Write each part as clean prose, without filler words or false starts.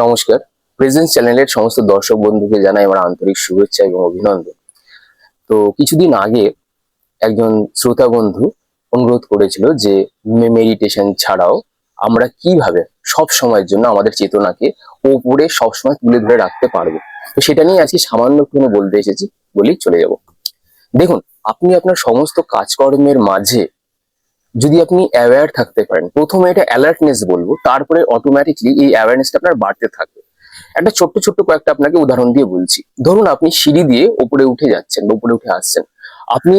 নমস্কার। প্রেজেন্স চ্যানেলের সমস্ত দর্শক বন্ধুকে জানাই আমার আন্তরিক শুভেচ্ছা এবং অভিনন্দন। তো কিছুদিন আগে একজন শ্রোতা বন্ধু অনুরোধ করেছিল যে মেডিটেশন ছাড়াও আমরা কিভাবে সব সময়ের জন্য আমাদের চেতনাকে ওপরে সবসময় তুলে ধরে রাখতে পারবো। তো সেটা নিয়ে আজকে সামান্য কোনো বলতে এসেছি, বলেই চলে যাব। দেখুন, আপনি আপনার সমস্ত কাজকর্মের মাঝে যদি আপনি অ্যাওয়্যার থাকতে পারেন, প্রথমে এটা অ্যালার্টনেস বলবো, তারপরে অটোমেটিকলি এই অ্যাওয়ারনেসটা আপনার বাড়তে থাকবে। একটা ছোট্ট ছোট্ট কয়েকটা আপনাকে উদাহরণ দিয়ে বলছি। ধরুন আপনি সিঁড়ি দিয়ে উপরে উঠে যাচ্ছেন বা উপরে উঠে আসছেন। আপনি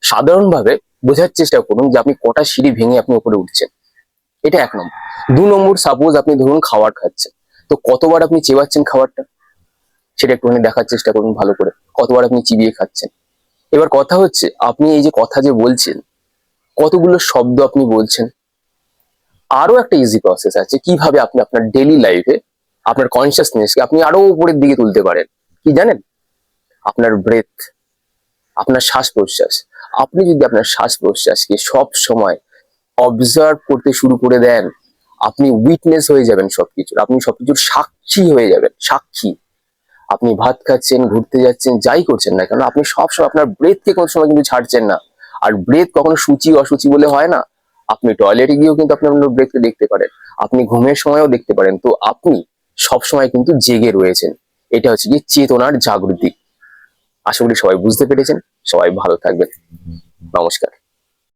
সাধারণভাবে বোঝার চেষ্টা করুন যে আপনি কটা সিঁড়ি ভেঙে আপনি উপরে উঠছেন। এটা 1 নম্বর। 2 নম্বর, সাপোজ আপনি ধরুন খাবার খাচ্ছেন, তো কতবার আপনি চেবাচ্ছেন খাবারটা সেটা একটুখানি দেখার চেষ্টা করুন ভালো করে, কতবার আপনি চিবিয়ে খাচ্ছেন। এবার কথা হচ্ছে, আপনি এই যে কথা যে বলছেন, কতগুলো শব্দ আপনি বলছেন। আরো একটা ইজি প্রসেস আছে কিভাবে আপনি আপনার ডেইলি লাইফে আপনার কনসিয়াসনেসকে আপনি আরো উপরের দিকে তুলতে পারেন। কি জানেন? আপনার ব্রেথ, আপনার শ্বাস প্রশ্বাস। আপনি যদি আপনার শ্বাস প্রশ্বাসকে সব সময় অবজার্ভ করতে শুরু করে দেন, আপনি উইটনেস হয়ে যাবেন সবকিছুর, আপনি সবকিছুর সাক্ষী হয়ে যাবেন, সাক্ষী। আপনি ভাত খাচ্ছেন, ঘুরতে যাচ্ছেন, যাই করছেন না কেন, আপনি সবসময় আপনার ব্রেথকে কোনো সময় কিন্তু ছাড়ছেন না। আর ব্রেথ কখনো সূচি অসুচি বলে হয় না। আপনি টয়লেটে গিয়েও কিন্তু আপনি আপনার ব্রেথকে দেখতে পারেন, আপনি ঘুমের সময়ও দেখতে পারেন। তো আপনি সবসময় কিন্তু জেগে রয়েছেন। এটা হচ্ছে কি চেতনার জাগৃতি। আশা করি সবাই বুঝতে পেরেছেন। সবাই ভালো থাকবেন। নমস্কার।